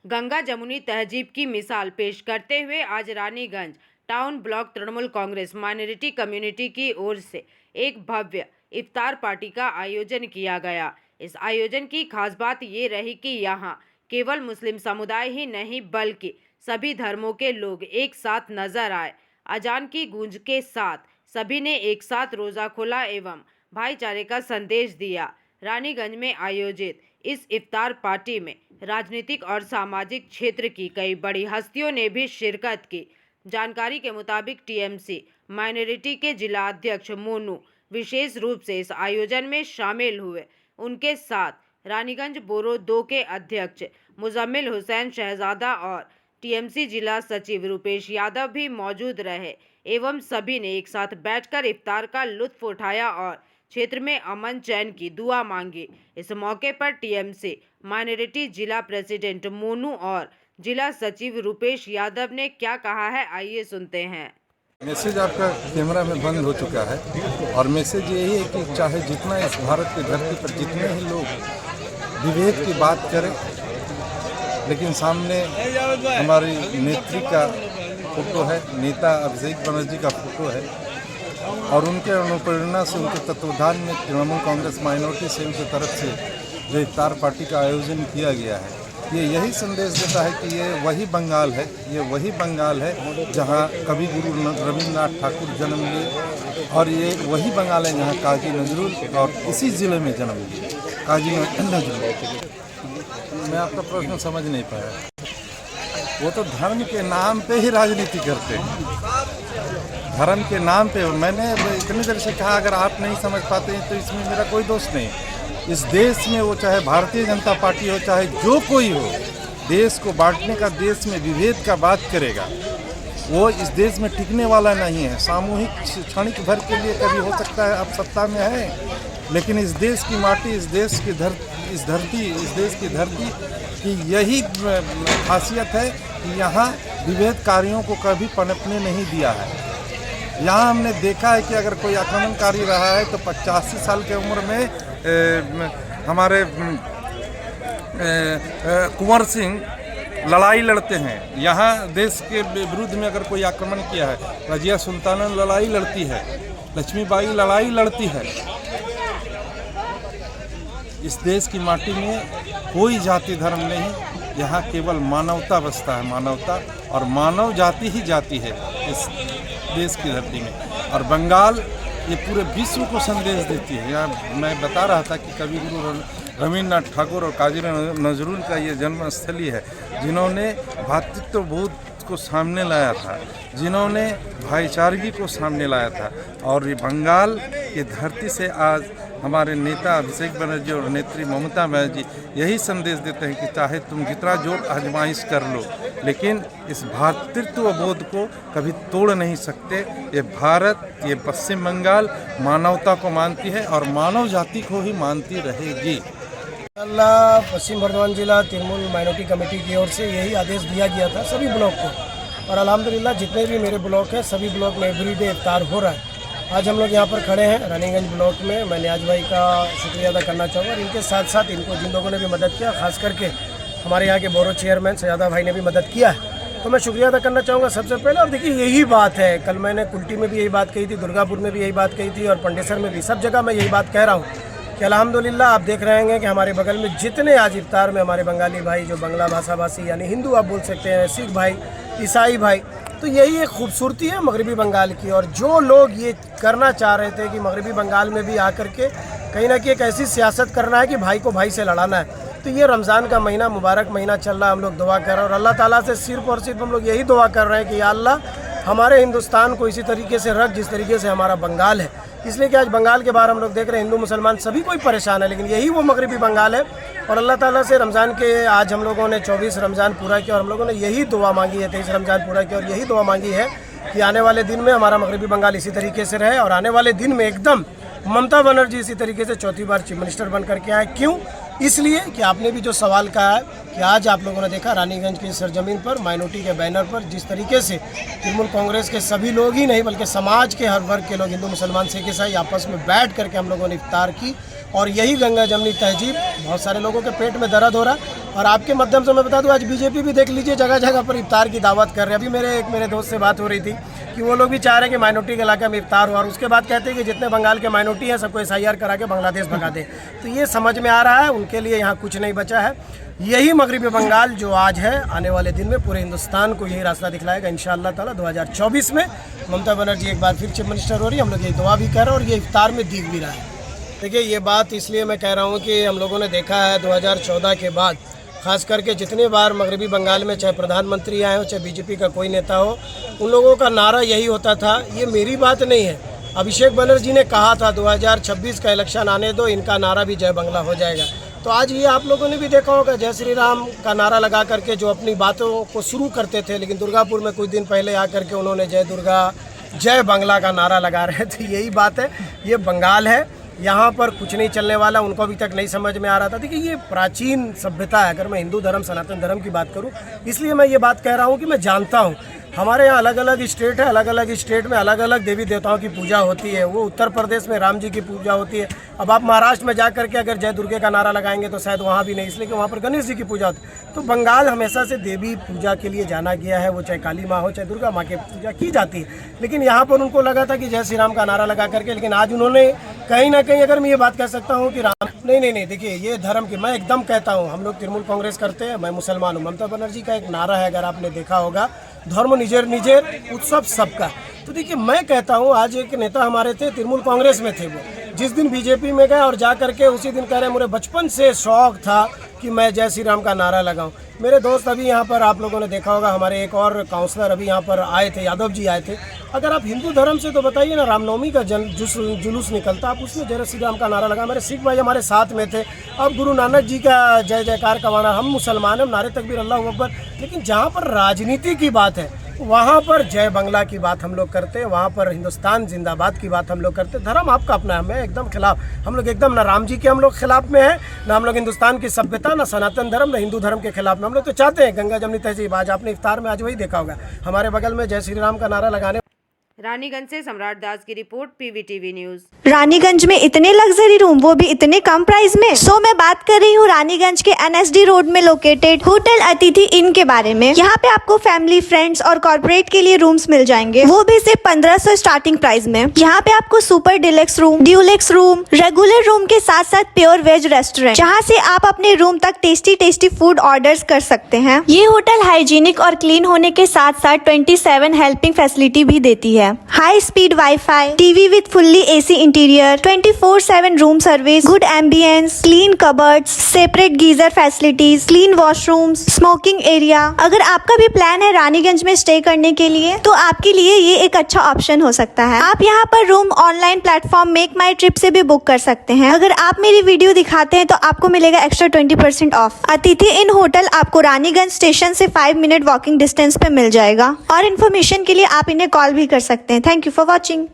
गंगा जमुनी तहजीब की मिसाल पेश करते हुए आज Raniganj town block Trinamool Congress minority community की ओर से एक भव्य इफ्तार पार्टी का आयोजन किया गया। इस आयोजन की खास बात ये रही कि यहाँ केवल मुस्लिम समुदाय ही नहीं बल्कि सभी धर्मों के लोग एक साथ नजर आए। अजान की गूंज के साथ सभी ने एक साथ रोजा खोला एवं भाईचारे का संदेश दिया। रानीगंज में आयोजित इस इफ्तार पार्टी में राजनीतिक और सामाजिक क्षेत्र की कई बड़ी हस्तियों ने भी शिरकत की। जानकारी के मुताबिक टीएमसी माइनॉरिटी के जिला अध्यक्ष मोनू विशेष रूप से इस आयोजन में शामिल हुए। उनके साथ रानीगंज बोरो 2 के अध्यक्ष मुजम्मिल हुसैन शहजादा और टीएमसी जिला सचिव रूपेश यादव भी मौजूद रहे एवं सभी ने एक साथ बैठकर इफ्तार का लुत्फ उठाया और क्षेत्र में अमन चैन की दुआ मांगी। इस मौके पर टीएमसी माइनॉरिटी जिला प्रेसिडेंट मोनू और जिला सचिव रूपेश यादव ने क्या कहा है, आइए सुनते हैं। मैसेज आपका कैमरा में बंद हो चुका है और मैसेज यही है कि चाहे जितना इस भारत की धरती पर जितने ही लोग विभेद की बात करें, लेकिन सामने हमारी नेत्री का फोटो है, नेता अभिषेक बनर्जी का फोटो है और उनके अनुप्रेरणा से, उनके तत्वाधान में तृणमूल कांग्रेस माइनॉरिटी सेल की तरफ से जो इफ्तार पार्टी का आयोजन किया गया है, ये यही संदेश देता है कि ये वही बंगाल है, ये वही बंगाल है जहाँ कवि गुरु रविन्द्रनाथ ठाकुर जन्म लिए और ये वही बंगाल है जहाँ काजी नजरुल और इसी ज़िले में जन्म लिए काजी नजरुल। मैं आपका प्रश्न समझ नहीं पाया। वो तो धर्म के नाम पे ही राजनीति करते हैं, धर्म के नाम पे। मैंने इतनी देर से कहा अगर आप नहीं समझ पाते हैं तो इसमें मेरा कोई दोष नहीं। इस देश में वो चाहे भारतीय जनता पार्टी हो चाहे जो कोई हो, देश को बांटने का, देश में विभेद का बात करेगा, वो इस देश में टिकने वाला नहीं है। सामूहिक क्षणिक भर के लिए कभी हो सकता है आप सत्ता में है, लेकिन इस देश की माटी, इस देश की धरती की यही खासियत है कि यहाँ विभेदकारियों को कभी पनपने नहीं दिया है। यहाँ हमने देखा है कि अगर कोई आक्रमणकारी रहा है तो 85 साल की उम्र में हमारे कुंवर सिंह लड़ाई लड़ते हैं। यहाँ देश के विरुद्ध में अगर कोई आक्रमण किया है, रजिया सुल्ताना लड़ाई लड़ती है, लक्ष्मीबाई लड़ाई लड़ती है। इस देश की माटी में कोई जाति धर्म नहीं, यहाँ केवल मानवता बसता है, मानवता, और मानव जाति ही जाति है इस देश की धरती में। और बंगाल ये पूरे विश्व को संदेश देती है। यहाँ मैं बता रहा था कि कवि गुरु रविन्द्रनाथ ठाकुर और काजी नजरुल का ये जन्मस्थली है, जिन्होंने भ्रातृत्व बोध को सामने लाया था, जिन्होंने भाईचारगी को सामने लाया था। और ये बंगाल की धरती से आज हमारे नेता अभिषेक बनर्जी और नेत्री ममता बनर्जी यही संदेश देते हैं कि चाहे तुम जितना जोर आजमाइश कर लो, लेकिन इस भ्रातृत्व बोध को कभी तोड़ नहीं सकते। ये भारत, ये पश्चिम बंगाल मानवता को मानती है और मानव जाति को ही मानती रहेगी। अल्लाह पश्चिम बर्धमान जिला तृणमूल माइनॉरिटी कमेटी की ओर से यही आदेश दिया गया था सभी ब्लॉक को, और अल्हम्दुलिल्लाह जितने भी मेरे ब्लॉक हैं सभी ब्लॉक में एवरीडे इफ्तार हो रहा है। आज हम लोग यहाँ पर खड़े हैं रानीगंज ब्लॉक में। मैं न्याज भाई का शुक्रिया अदा करना चाहूँगा और इनके साथ साथ इनको जिन लोगों ने भी मदद किया, खास करके हमारे यहाँ के बोरो चेयरमैन शहजादा भाई ने भी मदद किया है, तो मैं शुक्रिया अदा करना चाहूँगा सबसे पहले। और देखिए यही बात है, कल मैंने कुल्टी में भी यही बात कही थी, दुर्गापुर में भी यही बात कही थी और पंडेसर में भी, सब जगह मैं यही बात कह रहा हूँ कि अल्हम्दुलिल्लाह आप देख रहे हैं कि हमारे बगल में जितने आज इफ्तार में हमारे बंगाली भाई, जो बांग्ला भाषा भाषी यानी हिंदू आप बोल सकते हैं, सिख भाई, ईसाई भाई, तो यही एक खूबसूरती है मगरबी बंगाल की। और जो लोग ये करना चाह रहे थे कि मगरबी बंगाल में भी आकर के कहीं ना कहीं एक ऐसी सियासत करना है कि भाई को भाई से लड़ाना है, तो ये रमज़ान का महीना, मुबारक महीना चल रहा है, हम लोग दुआ कर रहे हैं और अल्लाह ताला से सिर्फ और सिर्फ हम लोग यही दुआ कर रहे हैं कि या अल्लाह हमारे हिंदुस्तान को इसी तरीके से रख जिस तरीके से हमारा बंगाल है। इसलिए कि आज बंगाल के बाहर हम लोग देख रहे हैं हिंदू मुसलमान सभी कोई परेशान है, लेकिन यही वो मगरबी बंगाल है। और अल्लाह ताला से रमज़ान के आज हम लोगों ने 24 रमज़ान पूरा किया और हम लोगों ने यही दुआ मांगी है, 23 रमज़ान पूरा किया और यही दुआ मांगी है कि आने वाले दिन में हमारा मगरबी बंगाल इसी तरीके से रहे और आने वाले दिन में एकदम ममता बनर्जी इसी तरीके से चौथी बार चीफ मिनिस्टर बन करके आए। क्यों? इसलिए कि आपने भी जो सवाल कहा है कि आज आप लोगों ने देखा रानीगंज की सरजमीन पर माइनॉरिटी के बैनर पर जिस तरीके से तृणमूल कांग्रेस के सभी लोग ही नहीं बल्कि समाज के हर वर्ग के लोग, हिंदू मुसलमान सिख ईसाई, आपस में बैठ करके हम लोगों ने इफ्तार की और यही गंगा जमुनी तहजीब बहुत सारे लोगों के पेट में दर्द हो रहा और आपके माध्यम से मैं बता दूं, आज बीजेपी भी देख लीजिए जगह जगह पर इफ्तार की दावत कर रहे हैं। अभी मेरे दोस्त से बात हो रही थी कि वो लोग भी चाह रहे हैं कि माइनॉरिटी के इलाके में इफ्तार हो, और उसके बाद कहते हैं कि जितने बंगाल के माइनॉरिटी हैं सबको SIR करा के बांग्लादेश भगा दें। तो ये समझ में आ रहा है उनके लिए यहाँ कुछ नहीं बचा है। यही मगरबी बंगाल जो आज है, आने वाले दिन में पूरे हिंदुस्तान को यही रास्ता दिखलाएगा इंशाअल्लाह ताला। 2024 में ममता बनर्जी एक बार फिर चीफ मिनिस्टर हो रही है, हम लोग ये दुआ भी कर रहे हैं और ये इफ्तार में दिख भी रहा है। देखिए, ये बात इसलिए मैं कह रहा हूँ कि हम लोगों ने देखा है 2014 के बाद खास करके जितने बार मगरबी बंगाल में चाहे प्रधानमंत्री आए हो, चाहे बीजेपी का कोई नेता हो, उन लोगों का नारा यही होता था। ये मेरी बात नहीं है, अभिषेक बनर्जी ने कहा था 2026 का इलेक्शन आने दो, इनका नारा भी जय बांग्ला हो जाएगा। तो आज ये आप लोगों ने भी देखा होगा, जय श्री राम का नारा लगा करके जो अपनी बातों को शुरू करते थे, लेकिन दुर्गापुर में कुछ दिन पहले आकर के उन्होंने जय दुर्गा जय बांग्ला का नारा लगा रहे थे। यही बात है, ये बंगाल है, यहाँ पर कुछ नहीं चलने वाला। उनको अभी तक नहीं समझ में आ रहा था। देखिए, ये प्राचीन सभ्यता है। अगर मैं हिंदू धर्म सनातन धर्म की बात करूँ, इसलिए मैं ये बात कह रहा हूँ कि मैं जानता हूँ हमारे यहाँ अलग अलग स्टेट है, अलग अलग स्टेट में अलग अलग देवी देवताओं की पूजा होती है। वो उत्तर प्रदेश में राम जी की पूजा होती है। अब आप महाराष्ट्र में जा करके अगर जय दुर्गे का नारा लगाएंगे तो शायद वहाँ भी नहीं, इसलिए कि वहाँ पर गणेश जी की पूजा होती है। तो बंगाल हमेशा से देवी पूजा के लिए जाना गया है। वो चाहे काली माँ हो, चाहे दुर्गा माँ की पूजा की जाती है। लेकिन यहाँ पर उनको लगा था कि जय श्री राम का नारा लगा करके, लेकिन आज उन्होंने कहीं ना कहीं, अगर मैं ये बात कह सकता हूँ कि राम नहीं, देखिए, ये धर्म की मैं एकदम कहता हूँ, हम लोग तृणमूल कांग्रेस करते हैं, मैं मुसलमान हूँ। ममता बनर्जी का एक नारा है, अगर आपने देखा होगा, धर्म निजेर निजेर उत्सव सबका। तो देखिए, मैं कहता हूँ, आज एक नेता हमारे थे, तृणमूल कांग्रेस में थे, वो जिस दिन बीजेपी में गए और जा करके उसी दिन कह रहे मुझे बचपन से शौक था कि मैं जय श्री राम का नारा लगाऊं। मेरे दोस्त अभी यहाँ पर आप लोगों ने देखा होगा, हमारे एक और काउंसलर अभी यहाँ पर आए थे, यादव जी आए थे। अगर आप हिंदू धर्म से तो बताइए ना, रामनवमी का जुलूस निकलता, आप उसमें जय श्री राम का नारा लगा। मेरे सिख भाई हमारे साथ में थे। अब गुरु नानक जी का जय जयकार का वाणा, हम मुसलमान हैं, नारे तकबीर अल्लाहू अकबर। लेकिन जहाँ पर राजनीति की बात है, वहाँ पर जय बांग्ला की बात हम लोग करते हैं, वहाँ पर हिंदुस्तान जिंदाबाद की बात हम लोग करते हैं। धर्म आपका अपना है, मैं एकदम खिलाफ, हम लोग एकदम ना राम जी के हम लोग खिलाफ में हैं, ना हम लोग हिंदुस्तान की सभ्यता, ना सनातन धर्म, ना हिंदू धर्म के खिलाफ में। हम लोग तो चाहते हैं गंगा जमनी तहजीब। आज आपने इफ्तार में आज वही देखा होगा, हमारे बगल में जय श्री राम का नारा लगाने। रानीगंज से सम्राट दास की रिपोर्ट, PVTV न्यूज। रानीगंज में इतने लग्जरी रूम, वो भी इतने कम प्राइस में। मैं बात कर रही हूँ रानीगंज के NSD रोड में लोकेटेड होटल अतिथि इन के बारे में। यहाँ पे आपको फैमिली, फ्रेंड्स और कॉर्पोरेट के लिए रूम्स मिल जाएंगे, वो भी सिर्फ 1500 स्टार्टिंग प्राइस में। यहाँ पे आपको super deluxe room, Dulux room, regular room के साथ साथ प्योर वेज रेस्टोरेंट, जहाँ से आप अपने रूम तक टेस्टी फूड ऑर्डर्स कर सकते हैं। ये होटल हाइजीनिक और क्लीन होने के साथ साथ 27 हेल्पिंग फैसिलिटी भी देती है। High speed wifi, TV with fully AC interior, 24/7 room service, good ambience, clean cupboards, separate geyser facilities, clean washrooms, smoking area. अगर आपका भी प्लान है रानीगंज में स्टे करने के लिए, तो आपके लिए ये एक अच्छा ऑप्शन हो सकता है। आप यहाँ पर रूम ऑनलाइन प्लेटफॉर्म मेक माई ट्रिप से भी बुक कर सकते हैं। अगर आप मेरी वीडियो दिखाते हैं तो आपको मिलेगा एक्स्ट्रा 20% ऑफ। अतिथि इन होटल आपको रानीगंज स्टेशन से 5 मिनट वॉकिंग डिस्टेंस पे मिल जाएगा। और इन्फॉर्मेशन के लिए आप इन्हें कॉल भी कर सकते हैं। Thank you for watching.